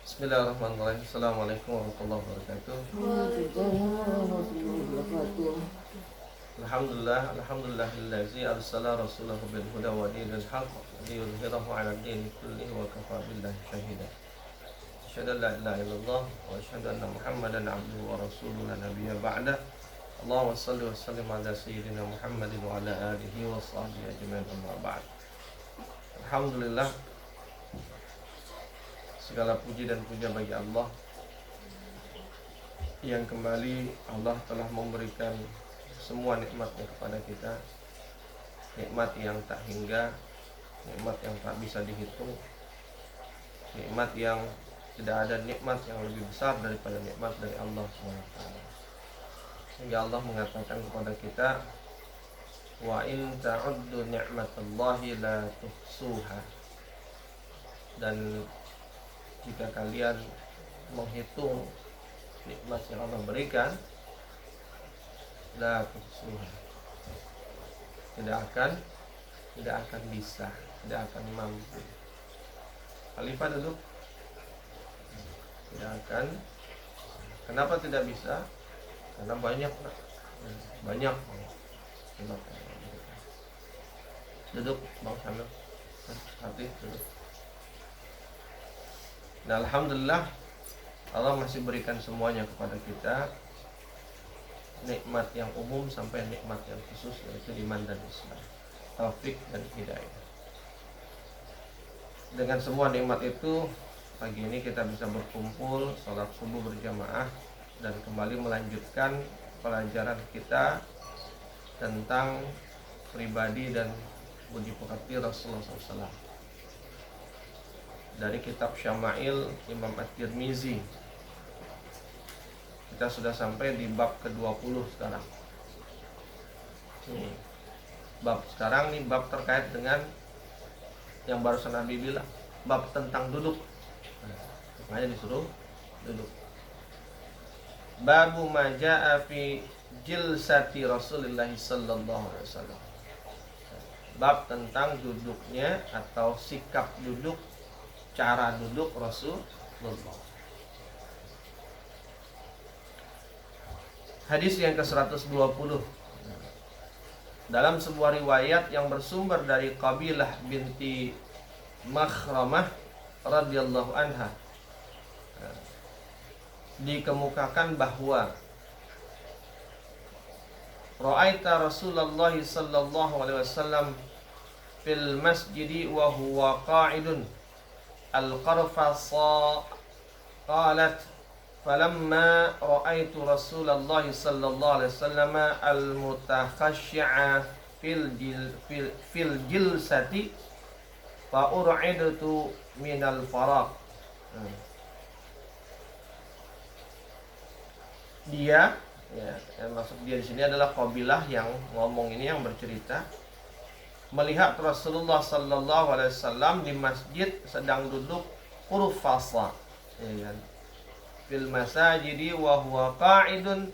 Bismillahirrahmanirrahim. Assalamualaikum warahmatullahi wabarakatuh. Alhamdulillahillazi arsala rasulahu bil huda wa dinil haqq liyudhhirahu 'ala ad-dini kullihi wa kafaa billahi shahida. Asyhadu an la ilaha illallah wa asyhadu anna Muhammadan 'abduhu wa rasuluhu la nabiyya ba'da. Allahumma shalli wa sallim 'ala sayyidina Muhammadin wa 'ala alihi wa sahbihi ajma'in, amma ba'd. Alhamdulillah, segala puji dan puja bagi Allah yang kembali Allah telah memberikan semua nikmatnya kepada kita, nikmat yang tak hingga, nikmat yang tak bisa dihitung, nikmat yang tidak ada nikmat yang lebih besar daripada nikmat dari Allah SWT. Sehingga Allah mengatakan kepada kita, wa in ta'uddu ni'matallahi la tuhsuha, dan jika kalian menghitung nikmat yang Allah berikan, la tuhsuha, tidak akan bisa, tidak akan mampu. Khalifah duduk. Tidak akan. Kenapa tidak bisa? Karena banyak. Duduk, Bang Samil. Hati duduk. Nah, alhamdulillah Allah masih berikan semuanya kepada kita, nikmat yang umum sampai nikmat yang khusus, yaitu iman dan Islam, taufik dan hidayah. Dengan semua nikmat itu, pagi ini kita bisa berkumpul, sholat subuh berjamaah, dan kembali melanjutkan pelajaran kita tentang pribadi dan budi pekerti Rasulullah SAW dari kitab Syama'il Imam At-Tirmizi. Kita sudah sampai di bab ke-20 sekarang. Bab sekarang nih bab terkait dengan yang barusan Nabi bilang, bab tentang duduk. Makanya disuruh duduk. Babu ma jaa fi jilsati Rasulullah sallallahu alaihi wasallam. Bab tentang duduknya atau sikap duduk, cara duduk Rasulullah. Hadis yang ke-120. Dalam sebuah riwayat yang bersumber dari Qabilah binti Makhramah radhiyallahu anha, dikemukakan bahwa ra'aita Rasulullah sallallahu alaihi wasallam fil masjidi wa huwa qa'idun al-qarfasa. Qalat falamma ra'aitu Rasulullah sallallahu alaihi wasallam al-mutakhashshi'a fil jilsati fa ur'idtu min al-faraq. Dia, yang maksud dia di sini adalah Qabilah yang ngomong ini, yang bercerita, melihat Rasulullah sallallahu alaihi wasallam di masjid sedang duduk qurfasa, ya kan? Fil masajidi wa huwa qa'idun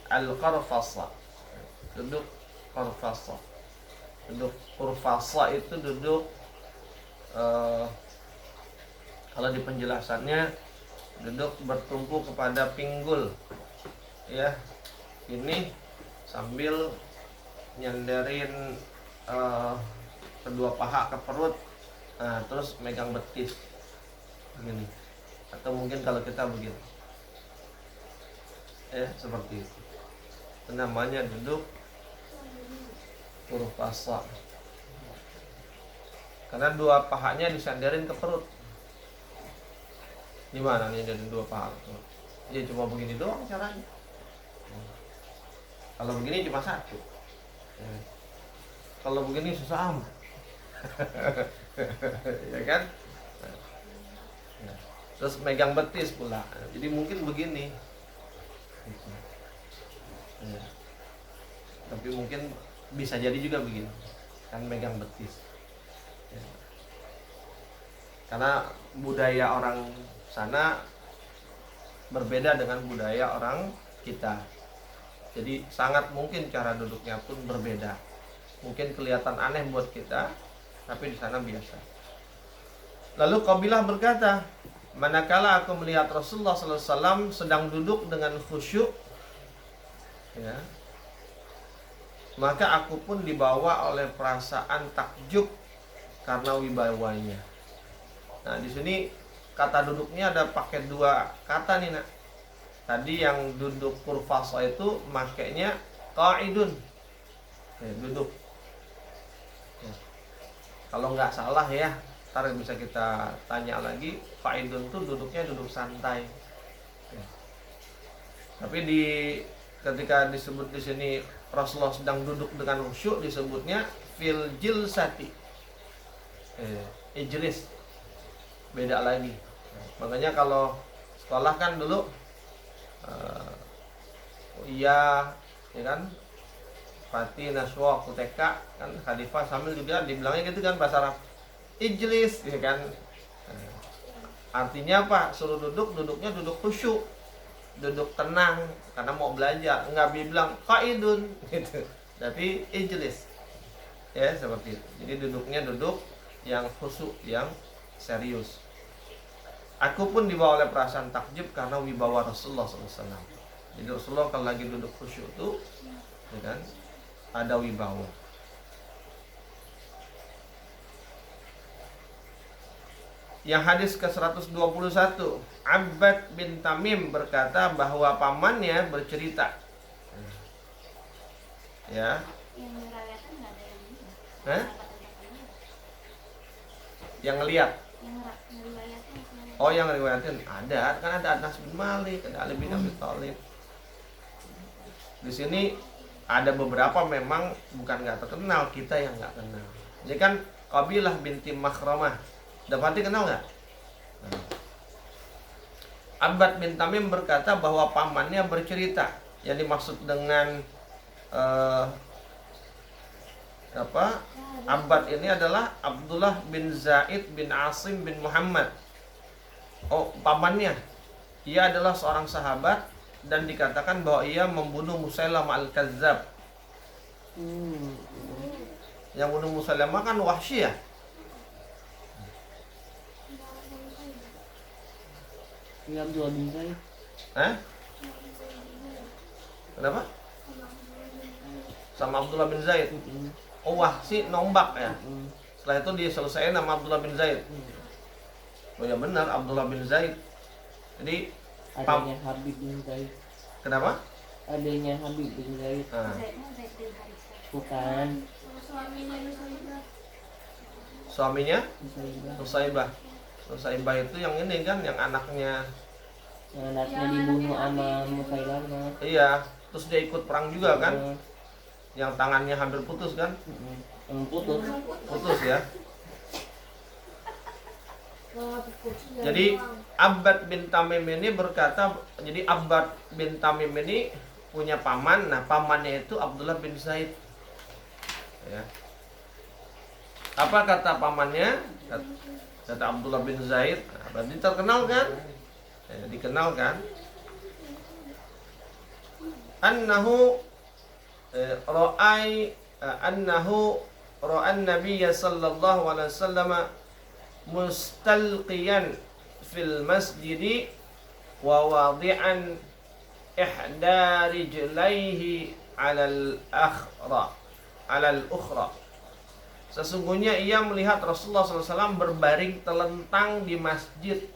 al-qarfasa. Duduk qarfasa. Duduk qurfasa itu duduk, kalau di penjelasannya, duduk bertumpu kepada pinggul, ya. Ini sambil nyandarin kedua paha ke perut, terus megang betis begini. Atau mungkin kalau kita begini, seperti itu. Itu namanya duduk qurfasa. Karena dua pahanya disandarin ke perut. Gimana nih dari dua paha? Ya cuma begini doang caranya. Kalau begini cuma satu. Kalau begini susah amat. Ya kan? Terus megang betis pula. Jadi mungkin begini. Tapi mungkin bisa jadi juga begini. Kan megang betis. Karena budaya orang sana berbeda dengan budaya orang kita. Jadi sangat mungkin cara duduknya pun berbeda. Mungkin kelihatan aneh buat kita, tapi di sana biasa. Lalu Qabilah berkata, manakala aku melihat Rasulullah sallallahu alaihi wasallam sedang duduk dengan khusyuk, ya, maka aku pun dibawa oleh perasaan takjub karena wibawanya. Nah, di sini kata duduknya ada pakai dua kata nih, Nak. Tadi yang duduk kurfasa itu makainya qaidun, ya, duduk. Ya. Kalau nggak salah ya, ntar bisa kita tanya lagi. Qaidun tuh duduknya duduk santai. Ya. Tapi ketika disebut di sini Rasulullah sedang duduk dengan khusyuk, disebutnya fil jilsati, ijlis, beda lagi. Makanya kalau sekolah kan dulu iya, ya kan, Fatih, Naswa, Kuteka, kan Khalifah sambil juga dibilangnya gitu kan bahasa Arab, ijlis, ya kan. Artinya apa? Suruh duduk, duduknya duduk khusyuk, duduk tenang karena mau belajar. Enggak bilang qaidun gitu. Tapi ijlis. Ya, seperti itu. Jadi duduknya duduk yang khusyuk, yang serius. Aku pun dibawa oleh perasaan takjub karena wibawa Rasulullah SAW. Jadi Rasulullah kalau lagi duduk khusyuk itu, ya kan, ada wibawa. Yang hadis ke-121, Abbad bin Tamim berkata bahwa pamannya bercerita. Ya. Yang merayakan nggak ada yang ini. Hah? Yang ngeliat. Yang Oh, yang riwayatin ada, kan ada Anas bin Malik, ada Ali bin Abi Thalib. Di sini ada beberapa memang bukan nggak terkenal, kita yang nggak kenal. Jadi kan Qabilah binti Makhramah, dapat dikenal nggak? Nah. Abbad bin Tamim berkata bahwa pamannya bercerita. Yang dimaksud dengan Abbad ini adalah Abdullah bin Zaid bin Asim bin Muhammad. Oh, pamannya. Ia adalah seorang sahabat dan dikatakan bahwa ia membunuh Musailamah al-Kazzab. Yang bunuh Musailamah kan Wahsy ya? Abdullah bin Zaid. Kenapa? Sama Abdullah bin Zaid. Oh, Wahsy nombak ya. Setelah itu diselesaikan nama Abdullah bin Zaid. Oh ya benar, Abdullah bin Zaid. Jadi adanya Habib bin Zaid. Kenapa? Adanya Habib bin Zaid. Bukan. Suaminya Nusaibah. Nusaibah itu yang ini kan, yang anaknya. Yang anaknya dibunuh sama Musailamah. Iya, terus dia ikut perang juga kan? Yang tangannya hampir putus kan? Putus. Putus ya. Jadi Abbad bin Tamim ini berkata, jadi Abbad bin Tamim ini punya paman. Nah, pamannya itu Abdullah bin Zaid. Ya. Apa kata pamannya? Kata Abdullah bin Zaid. Nah, berarti terkenal kan? Ya, dikenal kan? Annahu ra'an Nabiyya sallallahu alaihi wasallam mustalqiyan fil masjidi wa wadi'an ihda rijlaihi 'alal ukhra. Sesungguhnya ia melihat Rasulullah SAW berbaring telentang di masjid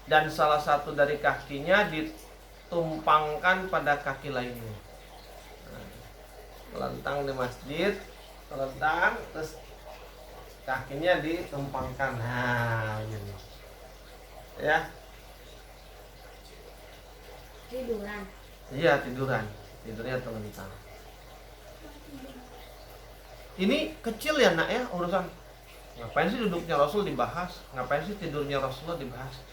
dan salah satu dari kakinya ditumpangkan pada kaki lainnya. Telentang di masjid, telentang, terus kakinya ditumpangkan. Nah, ini. Ya. Tiduran. Iya, tiduran. Tidurnya telentang. Ini kecil ya, Nak ya, urusan. Ngapain sih duduknya Rasul dibahas? Ngapain sih tidurnya Rasulullah dibahas?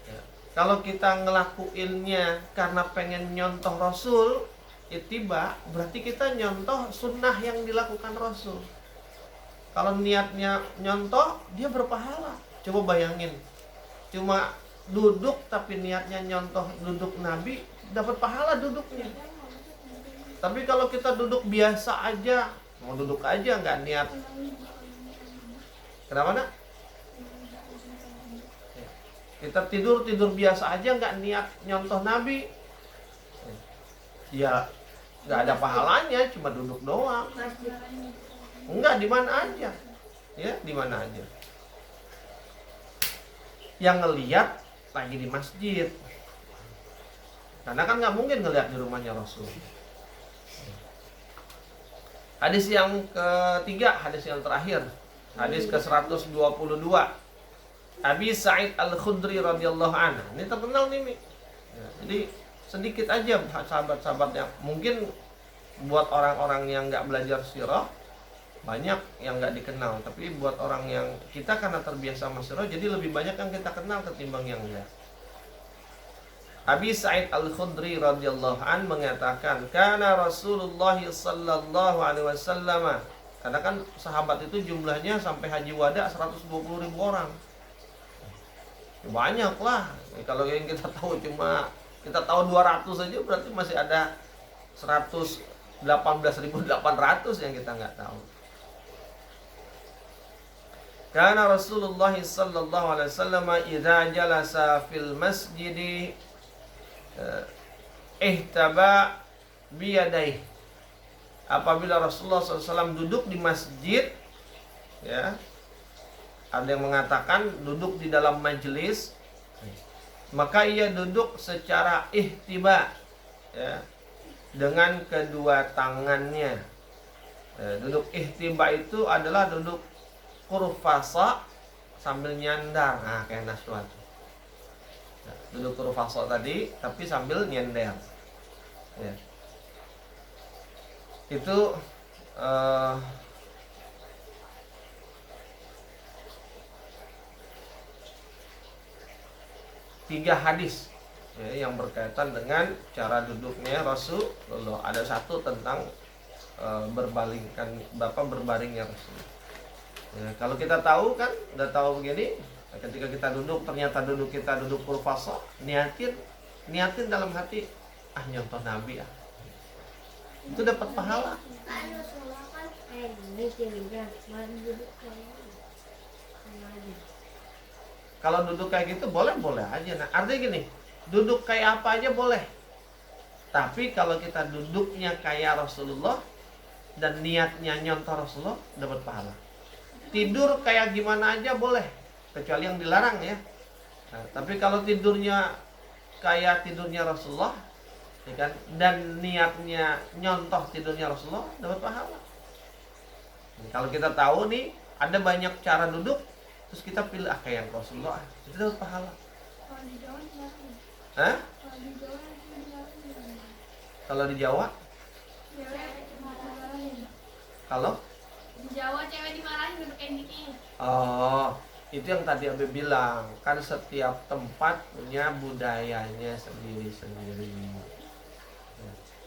Ya. Kalau kita ngelakuinnya karena pengen nyontoh Rasul, ittiba, berarti kita nyontoh sunnah yang dilakukan Rasul. Kalau niatnya nyontoh, dia berpahala. Coba bayangin, cuma duduk tapi niatnya nyontoh duduk Nabi, dapat pahala duduknya. Tapi kalau kita duduk biasa aja, mau duduk aja nggak niat, kenapa Nak? Kita tidur biasa aja nggak niat nyontoh Nabi, ya nggak ada pahalanya, cuma duduk doang. Masjid. Enggak, di mana aja, ya di mana aja. Yang ngelihat lagi di masjid, karena kan nggak mungkin ngelihat di rumahnya Rasul. Hadis yang ketiga, hadis yang terakhir, hadis ke-122. Abi Sa'id Al-Khudri radhiyallahu anhu. Ini terkenal nih, Mi. Ya, jadi sedikit aja sahabat-sahabat yang mungkin buat orang-orang yang nggak belajar sirah banyak yang nggak dikenal, tapi buat orang yang kita karena terbiasa sama sirah jadi lebih banyak yang kita kenal ketimbang yang enggak. Abi Sa'id Al-Khudri radhiyallahu an mengatakan, "Kana Rasulullah sallallahu alaihi wasallam." Karena kan sahabat itu jumlahnya sampai haji wada 120.000 orang. Ya, banyak lah. Kalau yang kita tahu cuma kita tahu 200 saja berarti masih ada 118.800 yang kita nggak tahu. Karena Rasulullah sallallahu alaihi wasallam idza jalasa fil masjid ihtaba biyadaihi. Apabila Rasulullah SAW duduk di masjid, ya, ada yang mengatakan duduk di dalam majelis, maka ia duduk secara ihtiba, ya, dengan kedua tangannya. Duduk ihtiba itu adalah duduk kurfasa sambil nyandar, nah kayak naswat. Duduk kurfasa tadi, tapi sambil nyender. Ya. Itu tiga hadis, ya, yang berkaitan dengan cara duduknya Rasulullah. Ada satu tentang berbaringnya Rasul. Ya, kalau kita tahu kan, udah tahu begini, ketika kita duduk ternyata kita duduk kurfasa, niatin dalam hati, nyontoh Nabi ah. Itu dapat pahala. Kalau duduk kayak gitu boleh aja. Nah, artinya gini, duduk kayak apa aja boleh. Tapi kalau kita duduknya kayak Rasulullah dan niatnya nyontoh Rasulullah, dapat pahala. Tidur kayak gimana aja boleh, kecuali yang dilarang ya. Nah, tapi kalau tidurnya kayak tidurnya Rasulullah, ya kan, dan niatnya nyontoh tidurnya Rasulullah, dapat pahala. Kalau kita tahu nih ada banyak cara duduk, terus kita pilih kayak yang Rasulullah, itu dapat pahala. Kalau di Jawa dimarahin. Hah? Kalau di Jawa dimarahin. Kalau di Jawa? Cewek dimarahin. Kalau? Di Jawa cewek dimarahin duduk kayak gini. Oh, itu yang tadi Abe bilang, kan setiap tempat punya budayanya sendiri-sendiri.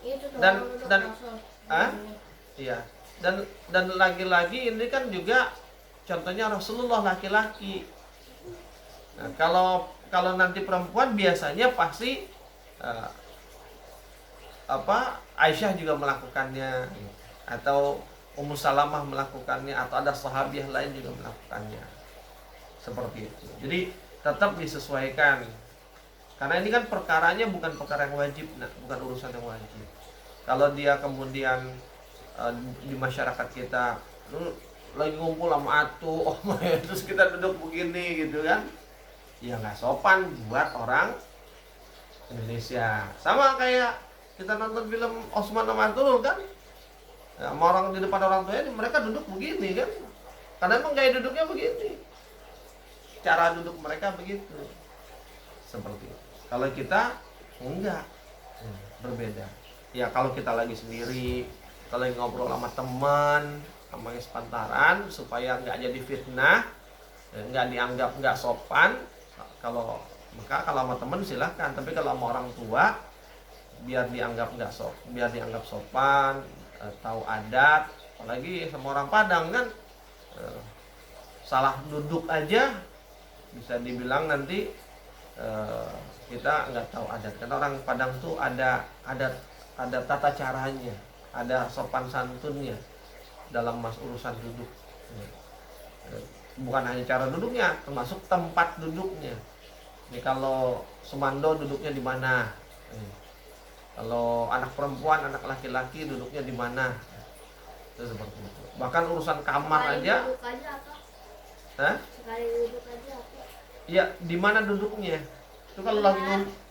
Itu Dan iya. Dan lagi-lagi ini kan juga contohnya Rasulullah laki-laki. Nah, kalau nanti perempuan biasanya pasti Aisyah juga melakukannya, atau Ummu Salamah melakukannya, atau ada sahabiah lain juga melakukannya. Seperti itu. Jadi tetap disesuaikan. Karena ini kan perkaranya bukan perkara yang wajib, bukan urusan yang wajib. Kalau dia kemudian di masyarakat kita lagi ngumpul sama atu, terus kita duduk begini gitu kan, ya nggak sopan buat orang Indonesia. Sama kayak kita nonton film Osman sama Anturul kan, ya, sama orang di depan orang tuanya mereka duduk begini kan, karena emang gaya duduknya begini, cara duduk mereka begitu, seperti itu. Kalau kita enggak, berbeda. Ya kalau kita lagi sendiri, kalau ngobrol sama teman, sama sepantaran, supaya nggak jadi fitnah, nggak dianggap nggak sopan. Kalau sama teman silahkan, tapi kalau sama orang tua, biar dianggap sopan, tahu adat. Apalagi sama orang Padang kan, salah duduk aja bisa dibilang nanti kita nggak tahu adat. Karena orang Padang tuh ada tata caranya, ada sopan santunnya dalam urusan duduk. Bukan hanya cara duduknya, termasuk tempat duduknya. Ini kalau semando duduknya di mana? Kalau anak perempuan, anak laki-laki duduknya di mana? Itu seperti itu. Bahkan urusan kamar Sekali aja, duduk aja apa? Hah? Sekali duduk aja apa? Ya di mana duduknya? Itu kalau lagi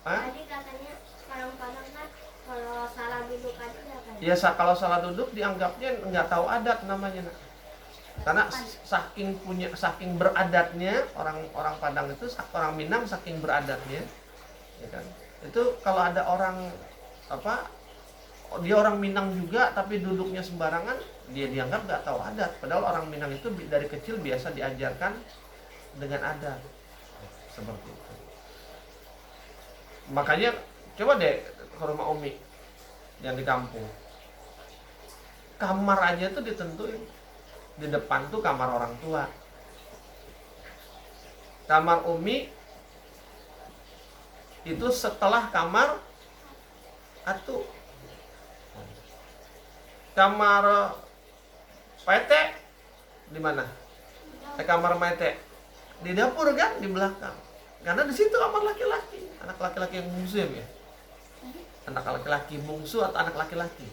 Hah? Tadi katanya kadang-kadang kan kalau salah duduk aja kan. Ya kalau salah duduk dianggapnya nggak tahu adat namanya, Nak. Karena saking beradatnya orang Padang itu, orang Minang saking beradatnya, ya kan. Itu kalau ada orang dia orang Minang juga tapi duduknya sembarangan, dia dianggap nggak tahu adat. Padahal orang Minang itu dari kecil biasa diajarkan dengan adat seperti itu. Makanya coba deh ke rumah Umi yang di kampung, kamar aja tuh ditentuin. Di depan tuh kamar orang tua. Kamar Umi itu setelah kamar Atu. Kamar Pete di mana? Kamar Mete di dapur kan, di belakang. Karena di situ kamar laki-laki, anak laki-laki yang bungsu ya. Anak laki-laki bungsu atau anak laki-laki?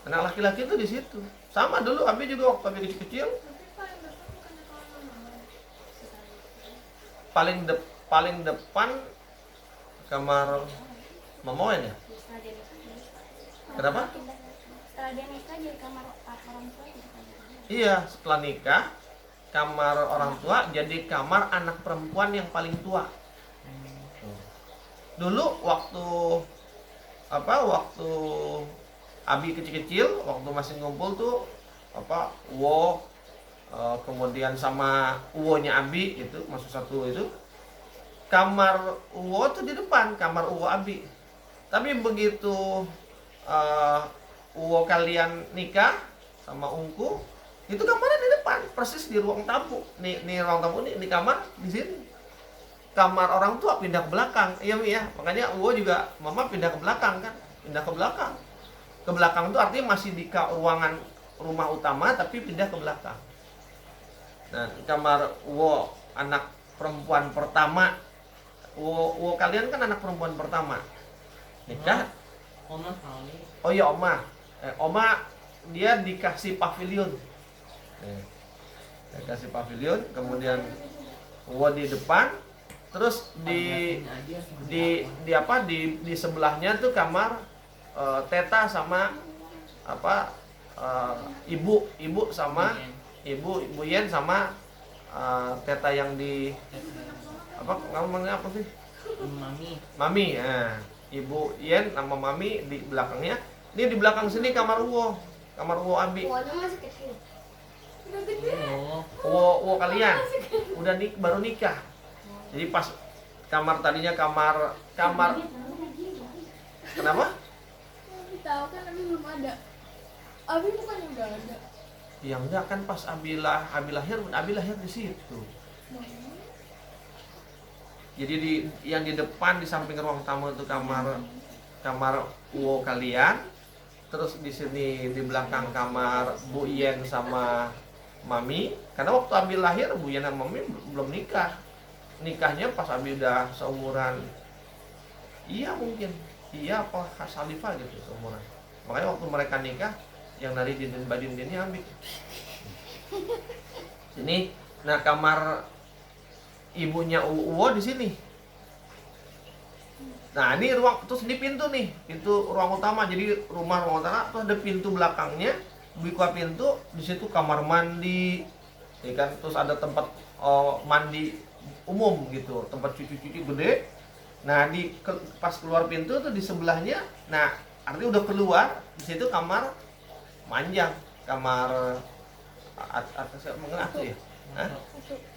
Anak laki-laki itu di situ. Sama dulu Abi juga waktu Abi kecil-kecil. Paling depan kamar Mamoen ya. Kenapa? Setelah dia nikah jadi kamar orang tua gitu kan. Iya, setelah nikah kamar orang tua jadi kamar anak perempuan yang paling tua. Dulu waktu Abi kecil-kecil, waktu masih ngumpul tuh kemudian sama Uwonya Abi itu masuk satu itu, kamar Uwo tuh di depan kamar Uwo Abi. Tapi begitu Uwo kalian nikah sama Ungku, itu kamarnya di depan, persis di ruang tamu. Nih ruang tamu ini kamar di sini. Kamar orang tua pindah ke belakang. Iya Mi ya. Makanya Uwo juga Mama pindah ke belakang kan. Pindah ke belakang. Ke belakang itu artinya masih di ruangan rumah utama tapi pindah ke belakang. Nah, kamar Uwo anak perempuan pertama. Uwo kalian kan anak perempuan pertama. Nikah. Oma kali. Oh iya Oma. Oma dia dikasih pavilion. Dikasih pavilion, kemudian Uwo di depan, terus di sebelahnya tuh kamar Teta sama ibu sama ibu Yen sama Teta yang di ngomongnya apa sih? Mami. Nah, Ibu Yen sama Mami di belakangnya. Ini di belakang sini kamar Uwo Abi. Uwonya masih kecil. Udah gede. Uwo kalian udah baru nikah. Jadi pas kamar tadinya kamar kenapa? Tahu kan Abi belum ada. Abi bukannya udah ada. Ya enggak kan pas Abi lahir di situ. Jadi yang di depan di samping ruang tamu itu kamar Uwo kalian. Terus di sini di belakang kamar Bu Yen sama Mami. Karena waktu Abi lahir Bu Yen sama Mami belum nikah. Nikahnya pas Abi udah seumuran. Iya mungkin. Iya apa Salifah gitu seumuran. Makanya waktu mereka nikah yang nari dinding badindinnya Abi. Sini, nah kamar ibunya Uwo di sini. Nah ini ruang, terus ini pintu ruang utama. Jadi ruang utama tuh ada pintu belakangnya, buka pintu, di situ kamar mandi, ya kan. Terus ada tempat mandi umum gitu, tempat cuci-cuci gede. Nah pas keluar pintu tuh di sebelahnya, nah artinya udah keluar, di situ kamar manjang, kamar atas Atu ya,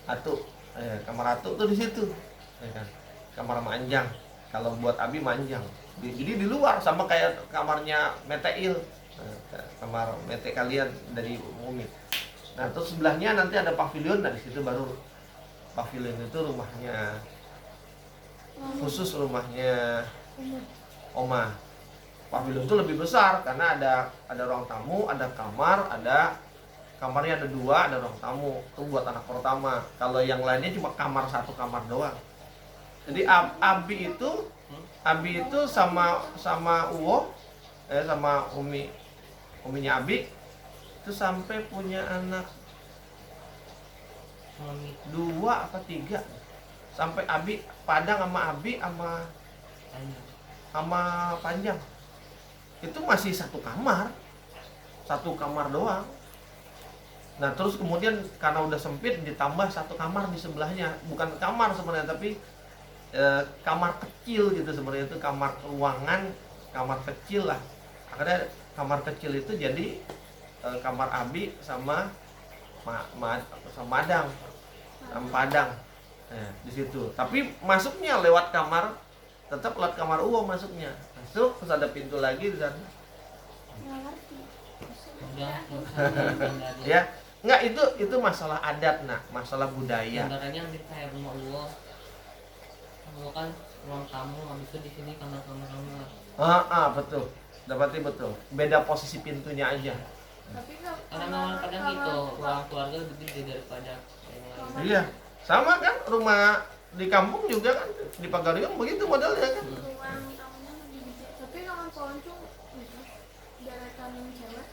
Atu, kamar Atu tuh di situ, ya kan? Kamar manjang. Kalau buat Abi manjang. Jadi di luar sama kayak kamarnya Meteil, kamar Mete kalian dari Umi. Nah terus sebelahnya nanti ada pavilion, nah di situ baru pavilion itu rumahnya khusus, rumahnya Oma. Pavilion itu lebih besar karena ada ruang tamu, ada kamar, ada kamarnya ada 2, ada ruang tamu. Itu buat anak pertama. Kalau yang lainnya cuma kamar 1 kamar doang. Jadi Abi itu sama Uwo, sama uminya Abi itu sampai punya anak Suami 2 apa 3. Sampai Padang sama Abi tanya. sama Panjang. Itu masih 1 kamar. 1 kamar doang. Nah, terus kemudian karena udah sempit ditambah 1 kamar di sebelahnya. Bukan kamar sebenarnya, tapi kamar kecil gitu sebenarnya, itu kamar ruangan, kamar kecil lah. Akhirnya kamar kecil itu jadi kamar Abi sama Madang, sama Padang. Di situ. Tapi masuknya lewat kamar, tetap lewat kamar Uwo masuknya. Masuk, terus ada pintu lagi di sana. Nggak ngerti. Udah pindah aja. Ya, enggak, itu masalah adat, nak, masalah budaya. Gambarannya hampir kayak rumah Allah. Kalau kan ruang tamu, habis itu di sini kamar. Betul. Dapati betul. Beda posisi pintunya aja. Tapi nggak. Karena memang kadang gitu, ruang keluarga lebih gede daripada yang lain. Iya. Sama kan rumah di kampung juga kan, di Pagariung begitu modelnya kan. Ruang tamunya lebih gede. Tapi ruangan poncung itu deretan cewek.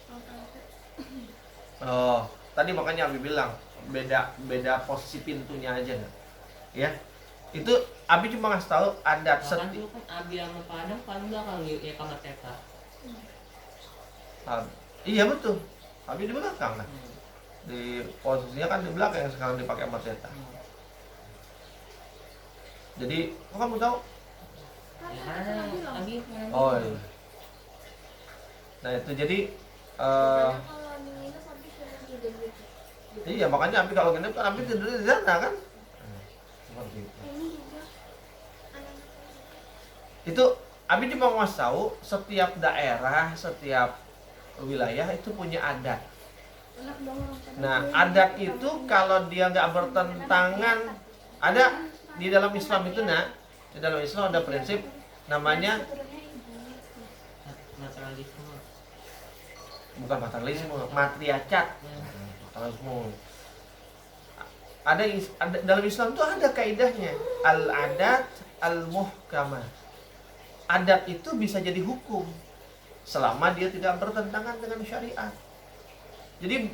Ruang cewek. Oh, tadi makanya Abi bilang beda posisi pintunya aja nggak? Ya. Itu Abi cuma ngasih tahu adat Bahkan dulu kan Abi sama Padang paling belakang ya kamar TK. Iya betul. Abi di belakang kan. Di posisinya kan di belakang yang sekarang dipakai sama Teta. Jadi, kok kamu tahu? Ya karena Abi Oh iya. Nah itu jadi Kalau minus habis sudah tidur gitu. iya, makanya Abi kalau nginep kan Abi tidur di sana kan. Seperti itu. Ini juga anak Itu Abi cuma mau tahu setiap daerah, setiap wilayah itu punya adat. anak dong orang pada Nah, gue adat gitu, itu tapi kalau dia nggak bertentangan, ada di dalam Islam itu, nak, di dalam Islam ada prinsip namanya naturalisme. bukan materialisme, matriarkat. Materialisme. Ada dalam Islam tuh ada kaidahnya, al-adat al-muhkamah. Adat itu bisa jadi hukum selama dia tidak bertentangan dengan syariat. Jadi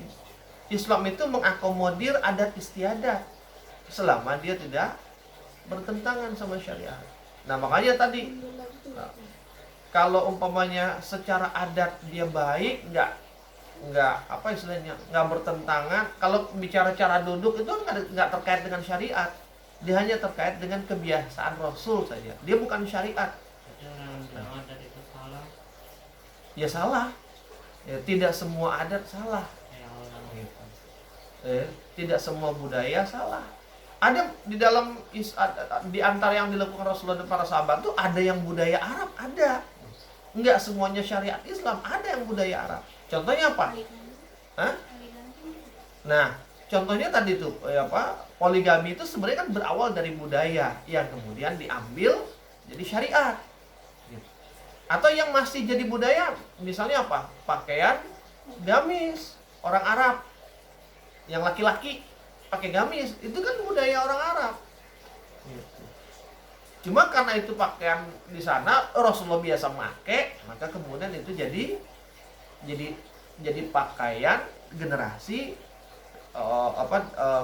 Islam itu mengakomodir adat istiadat selama dia tidak bertentangan sama syariat. Nah, makanya tadi kalau umpamanya secara adat dia baik, nggak apa istilahnya, nggak bertentangan. Kalau bicara cara duduk itu nggak terkait dengan syariat, dia hanya terkait dengan kebiasaan Rasul saja. Dia bukan syariat. Orang bilang adat itu salah. Ya salah. Ya, tidak semua adat salah. Kayak orang Gitu. Tidak semua budaya salah. Ada di dalam di antara yang dilakukan Rasulullah dan para sahabat tuh ada yang budaya Arab, ada. Enggak semuanya syariat Islam, ada yang budaya Arab. Contohnya apa? Hah? Nah, contohnya tadi tuh poligami itu sebenarnya kan berawal dari budaya yang kemudian diambil jadi syariat. Gitu. Atau yang masih jadi budaya, misalnya apa? Pakaian gamis orang Arab. Yang laki-laki pakai gamis, itu kan budaya orang Arab. Gitu. Cuma karena itu pakaian di sana Rasulullah biasa pakai, maka kemudian itu jadi pakaian generasi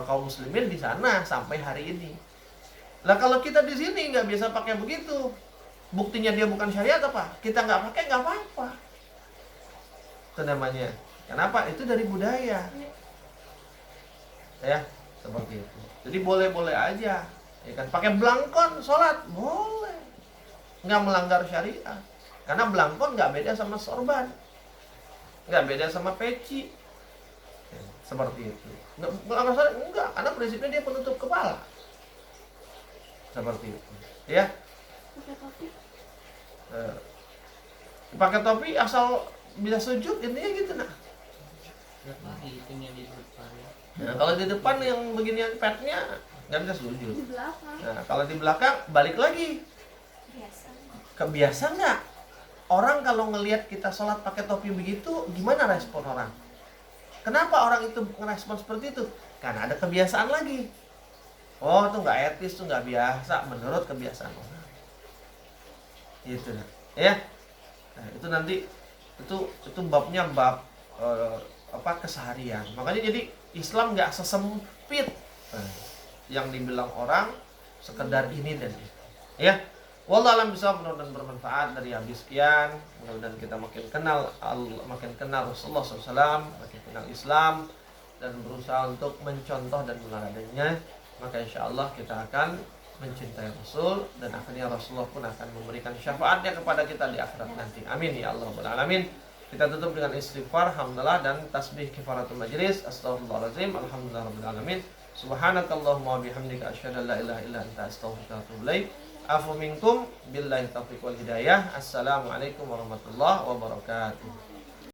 kaum muslimin di sana sampai hari ini. Lah kalau kita di sini nggak biasa pakai begitu, buktinya dia bukan syariat apa? Kita nggak pakai nggak apa-apa. Itu namanya. Kenapa? Itu dari budaya. Ya, seperti itu. Jadi boleh-boleh aja. Ya kan, pakai belangkon sholat boleh, nggak melanggar syariat. Karena belangkon nggak beda sama sorban, nggak beda sama peci. Ya, seperti itu. Nggak masalah, enggak, karena prinsipnya dia penutup kepala. Seperti itu. Ya. pakai topi. Pakai topi asal bisa sujud, intinya gitu, nah. Itunya di depan ya. Nah, kalau di depan yang beginian petnya nggak bisa sujud. Di belakang. Nah, kalau di belakang balik lagi. Biasa. Kebiasa nggak? Orang kalau ngelihat kita sholat pakai topi begitu, gimana respon orang? Kenapa orang itu ngerespon seperti itu? Karena ada kebiasaan lagi. Oh, itu nggak etis, itu nggak biasa menurut kebiasaan orang. Gitu ya. Nah, itu nanti itu babnya bab keseharian. Makanya jadi Islam nggak sesempit yang dibilang orang sekedar ini dan itu. Ya. Wallahu a'lam bishawab, mudah-mudahan bermanfaat dari habis sekian. Mudah-mudahan kita makin kenal Allah, makin kenal Rasulullah SAW, makin kenal Islam, dan berusaha untuk mencontoh dan meneladaninya. Maka insya Allah kita akan mencintai Rasul, dan akhirnya Rasulullah pun akan memberikan syafaatnya kepada kita di akhirat nanti. Amin ya Allah rabbal alamin. Kita tutup dengan istighfar, hamdalah, dan tasbih kifaratul majlis. Astaghfirullahaladzim, alhamdulillahirabbil alamin. Subhanakallahumma wa bihamdika asyhadu an la ilaha illa anta astaghfiruka wa atubu ilaik. Afu minkum billahi taufiq wal hidayah. Assalamualaikum warahmatullahi wabarakatuh.